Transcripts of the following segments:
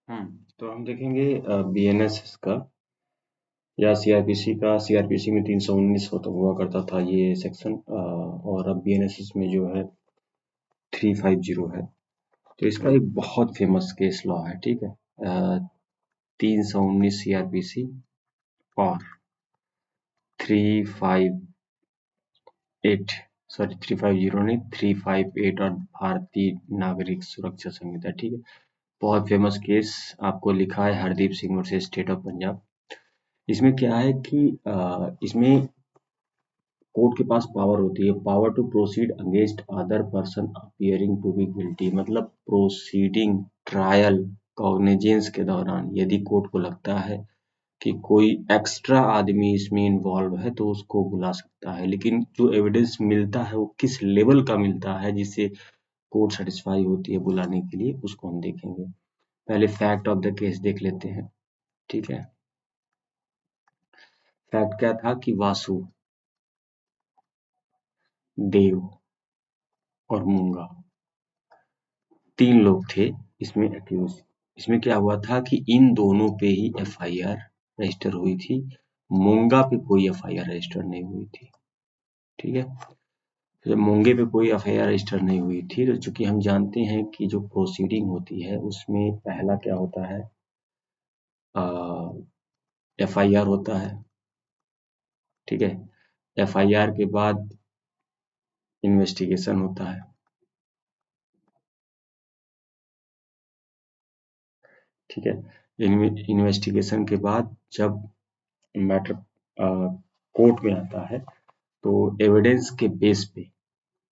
तो हम देखेंगे बीएनएस का या सीआरपीसी का। सीआरपीसी में 319 होता हुआ करता था ये सेक्शन, और अब बीएनएस में जो है 350 है। तो इसका एक बहुत फेमस केस लॉ है, ठीक है। 319 सीआरपीसी और 358 सॉरी 350 नहीं 358 और भारतीय नागरिक सुरक्षा संहिता, ठीक है। बहुत फेमस केस आपको लिखा है Hardeep Singh versus state of Punjab. इसमें क्या है कि इसमें कोर्ट के पास पावर होती है, power to proceed against other person appearing to be guilty. मतलब प्रोसीडिंग ट्रायल कॉग्निजेंस के दौरान यदि कोर्ट को लगता है कि कोई एक्स्ट्रा आदमी इसमें इन्वॉल्व है तो उसको बुला सकता है। लेकिन जो एविडेंस मिलता है वो किस लेवल का मिलता है जिससे कोर्ट सेटिस्फाई होती है बुलाने के लिए, उसको हम देखेंगे। पहले फैक्ट ऑफ द केस देख लेते हैं, ठीक है। फैक्ट क्या था कि वासु, देव और मूंगा, 3 लोग थे इसमें एक्यूज। इसमें क्या हुआ था कि इन दोनों पे ही एफआईआर रजिस्टर हुई थी, मूंगा पे कोई एफआईआर रजिस्टर नहीं हुई थी, ठीक है। जब मूंगे पे कोई एफआईआर रजिस्टर नहीं हुई थी तो चूंकि हम जानते हैं कि जो प्रोसीडिंग होती है उसमें पहला क्या होता है, एफआईआर होता है, ठीक है। एफआईआर के बाद इन्वेस्टिगेशन होता है, ठीक है। इन्वेस्टिगेशन के बाद जब मैटर कोर्ट में आता है तो एविडेंस के बेस पे,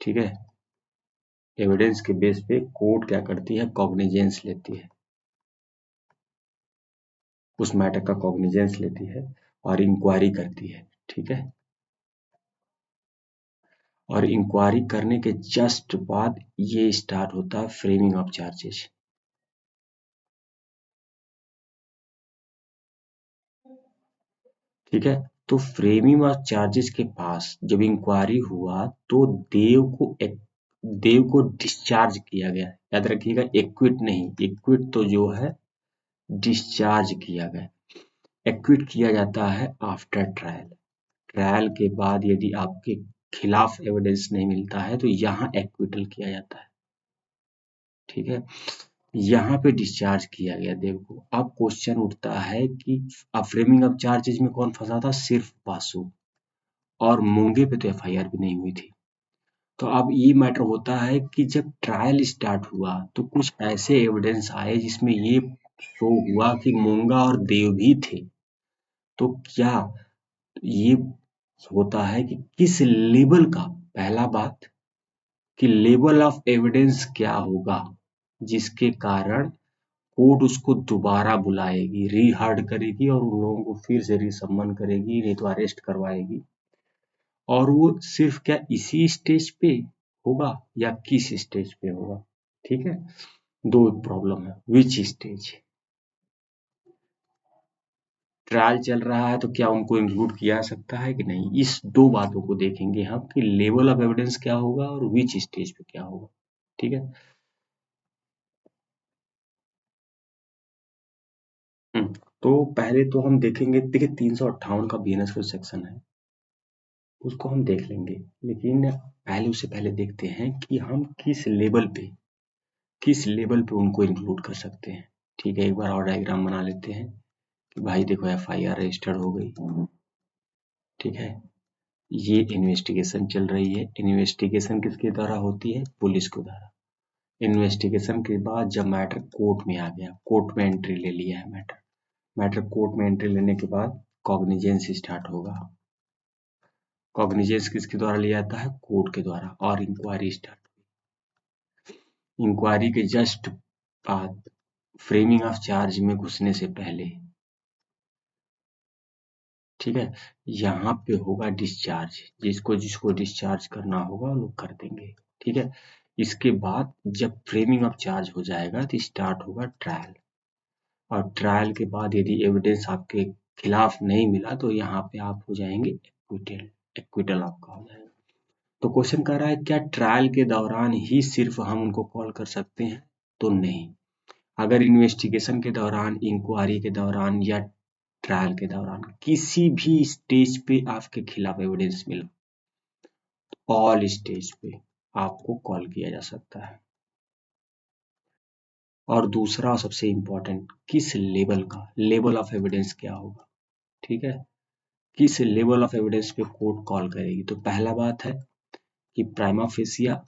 ठीक है, एविडेंस के बेस पे कोर्ट क्या करती है, कॉग्निजेंस लेती है, उस मैटर का कॉग्निजेंस लेती है और इंक्वायरी करती है, ठीक है। और इंक्वायरी करने के जस्ट बाद ये स्टार्ट होता है फ्रेमिंग ऑफ चार्जेस, ठीक है। तो फ्रेमिंग ऑफ चार्जेस के पास जब इंक्वायरी हुआ तो देव को डिस्चार्ज किया गया। याद रखिएगा, एक्विट नहीं, एक्विट तो जो है डिस्चार्ज किया गया। एक्विट किया जाता है आफ्टर ट्रायल। ट्रायल के बाद यदि आपके खिलाफ एविडेंस नहीं मिलता है तो यहाँ एक्विटल किया जाता है, ठीक है। यहाँ पे डिस्चार्ज किया गया देव को। अब क्वेश्चन उठता है कि अब फ्रेमिंग ऑफ चार्जेस में कौन फंसा था, सिर्फ वासु, और मूंगे पे तो एफआईआर भी नहीं हुई थी। तो अब ये मैटर होता है कि जब ट्रायल स्टार्ट हुआ तो कुछ ऐसे एविडेंस आए जिसमें ये शो हुआ कि मूंगा और देव भी थे। तो क्या ये होता है कि किस लेवल का, पहला बात कि लेवल ऑफ एविडेंस क्या होगा जिसके कारण कोर्ट उसको दोबारा बुलाएगी, रीहर्ड करेगी और उन लोगों को फिर से रिसम्मन करेगी, नहीं तो अरेस्ट करवाएगी। और वो सिर्फ क्या इसी स्टेज पे होगा या किस स्टेज पे होगा, ठीक है। दो प्रॉब्लम है, विच स्टेज। ट्रायल चल रहा है तो क्या उनको इंक्लूड किया जा सकता है कि नहीं, इस दो बातों को देखेंगे हम कि लेवल ऑफ एविडेंस क्या होगा और विच स्टेज पे क्या होगा, ठीक है। तो पहले तो हम देखेंगे, देखिए 358 का बीएनएस का सेक्शन है उसको हम देख लेंगे, लेकिन पहले उससे पहले देखते हैं कि हम किस लेवल पे उनको इंक्लूड कर सकते हैं, ठीक है। एक बार और डायग्राम बना लेते हैं कि भाई देखो एफआईआर रजिस्टर्ड हो गई, ठीक है। ये इन्वेस्टिगेशन चल रही है। इन्वेस्टिगेशन किसके द्वारा होती है, पुलिस के द्वारा। इन्वेस्टिगेशन के बाद जब मैटर कोर्ट में आ गया, कोर्ट में एंट्री ले लिया है मैटर कोर्ट में एंट्री लेने के बाद कॉग्निजेंस स्टार्ट होगा। कॉग्निजेंस किसके द्वारा लिया जाता है, कोर्ट के द्वारा, और इंक्वायरी स्टार्ट। इंक्वायरी के जस्ट बाद फ्रेमिंग ऑफ चार्ज में घुसने से पहले, ठीक है, यहाँ पे होगा डिस्चार्ज। जिसको जिसको डिस्चार्ज करना होगा वो लोग कर देंगे, ठीक है। इसके बाद जब फ्रेमिंग ऑफ चार्ज हो जाएगा तो स्टार्ट होगा ट्रायल। और ट्रायल के बाद यदि एविडेंस आपके खिलाफ नहीं मिला तो यहाँ पे आप हो जाएंगे एक्विटल, एक्विटल आपका हो जाएगा। तो क्वेश्चन कर रहा है क्या ट्रायल के दौरान ही सिर्फ हम उनको कॉल कर सकते हैं, तो नहीं। अगर इन्वेस्टिगेशन के दौरान, इंक्वायरी के दौरान या ट्रायल के दौरान किसी भी स्टेज पे आपके खिलाफ एविडेंस मिला, ऑल स्टेज पे आपको कॉल किया जा सकता है। और दूसरा सबसे इम्पोर्टेंट, किस लेवल का, लेवल ऑफ एविडेंस क्या होगा, ठीक है, किस लेवल ऑफ एविडेंस पे कोर्ट कॉल करेगी। तो पहला बात है कि प्राइमा फेसिया,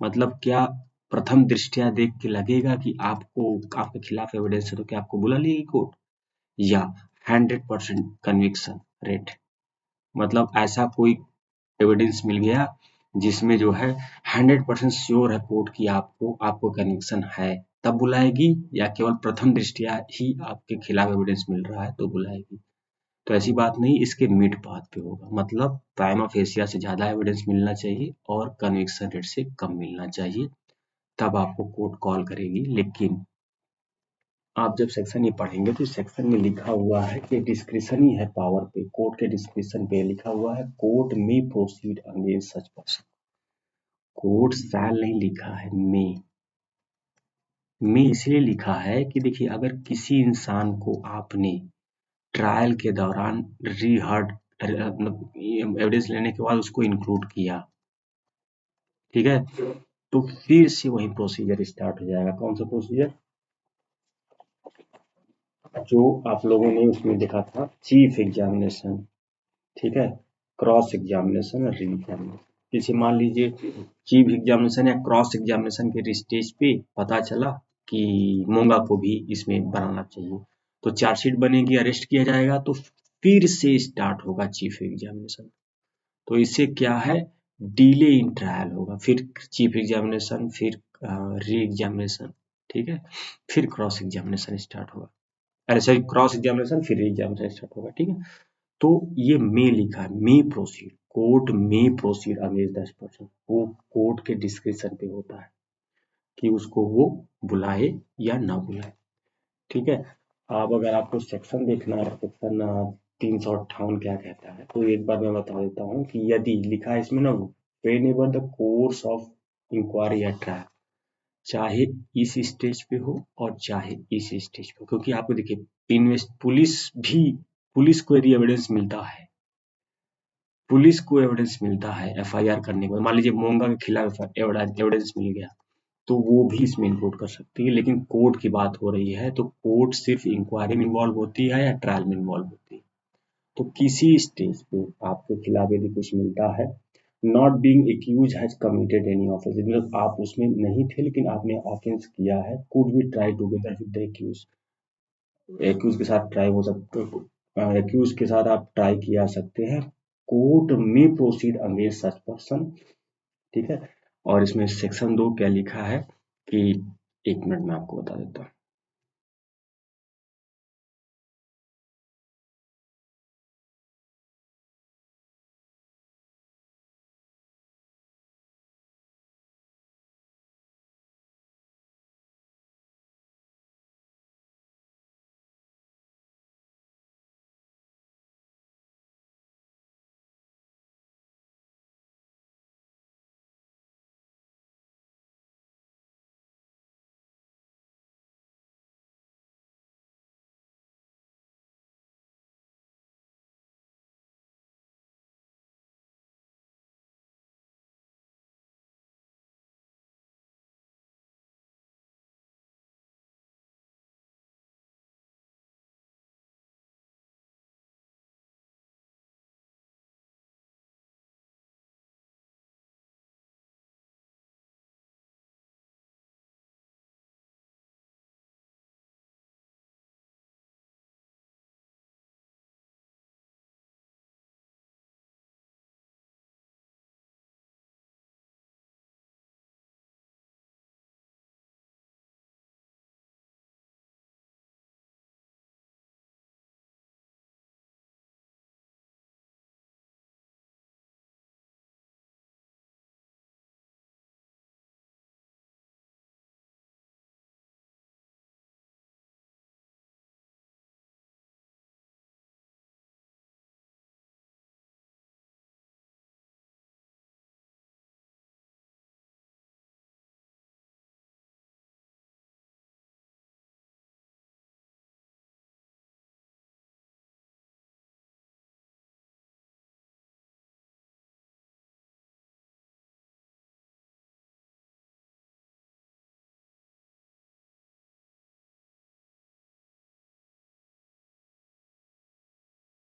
मतलब क्या प्रथम दृष्टया देख के लगेगा कि आपको, आपके खिलाफ एविडेंस है तो क्या आपको बुला लेगी कोर्ट, या 100% कन्विक्शन रेट, मतलब ऐसा कोई एविडेंस मिल गया जिसमें जो है 100% श्योर है कोर्ट की आपको कन्विक्शन है, तब बुलाएगी, या केवल प्रथम दृष्टया ही आपके खिलाफ एविडेंस मिल रहा है तो बुलाएगी। तो ऐसी बात नहीं, इसके मिड पाथ पे होगा, मतलब प्राइमा फेसिया से ज्यादा एविडेंस मिलना चाहिए और कन्विक्शन रेट से कम मिलना चाहिए, तब आपको कोर्ट कॉल करेगी। लेकिन आप जब सेक्शन ये पढ़ेंगे तो सेक्शन में लिखा हुआ है कि डिस्क्रिशन ही है पावर पे, कोर्ट के डिस्क्रिशन पे लिखा हुआ है कोर्ट में proceed against such person, court शैल नहीं लिखा है, में इसलिए लिखा है कि देखिए अगर किसी इंसान को आपने ट्रायल के दौरान रीहर्ड, मतलब एविडेंस लेने के बाद उसको इंक्लूड किया, ठीक है, तो फिर से वही प्रोसीजर स्टार्ट हो जाएगा। कौन सा प्रोसीजर, जो आप लोगों ने उसमें देखा था, चीफ एग्जामिनेशन, ठीक है, क्रॉस एग्जामिनेशन और री एग्जामिनेशन। जैसे मान लीजिए चीफ एग्जामिनेशन या क्रॉस एग्जामिनेशन के स्टेज पे पता चला कि मोंगा को भी इसमें बनाना चाहिए, तो चार्जशीट बनेगी, अरेस्ट किया जाएगा, तो फिर से स्टार्ट होगा चीफ एग्जामिनेशन। तो इससे क्या है, डिले इन ट्रायल होगा, फिर चीफ एग्जामिनेशन, फिर री एग्जामिनेशन, ठीक है, फिर क्रॉस एग्जामिनेशन स्टार्ट होगा, अरे सॉरी क्रॉस एग्जामिनेशन फिर री एग्जामिनेशन स्टार्ट होगा, ठीक है। तो ये मे लिखा है, मे proceed, court may proceed against that person, वो कोर्ट के डिस्क्रिप्शन पे होता है कि उसको वो बुलाए या ना बुलाए, ठीक है। अब अगर आपको सेक्शन देखना है, सेक्शन 358 क्या कहता है, तो एक बार मैं बता देता हूँ कि यदि लिखा है इसमें ना, whenever the course of inquiry या ट्रायल, चाहे इस स्टेज पे हो और चाहे इस स्टेज पे हो, क्योंकि आपको देखिए पुलिस को यदि एविडेंस मिलता है, पुलिस को एविडेंस मिलता है एफआईआर करने के बाद, मान लीजिए मोंगा के खिलाफ एविडेंस मिल गया, तो वो भी इसमें इंक्लूड कर सकती है। लेकिन कोर्ट की बात हो रही है तो कोर्ट सिर्फ इंक्वायरी में इन्वॉल्व होती है या ट्रायल में इन्वॉल्व होती है। तो किसी स्टेज पे आपके खिलाफ यदि कुछ मिलता है, not being accuse has committed any offence, मतलब आप उसमें नहीं थे लेकिन आपने ऑफेंस किया है, could be try together with the accuse, accuse के साथ ट्राई हो सकते, एक्यूज के साथ आप ट्राई किया सकते हैं, कोर्ट में प्रोसीड अगेंस्ट सच पर्सन, ठीक है। और इसमें सेक्शन 2 क्या लिखा है कि, एक मिनट में आपको बता देता हूँ।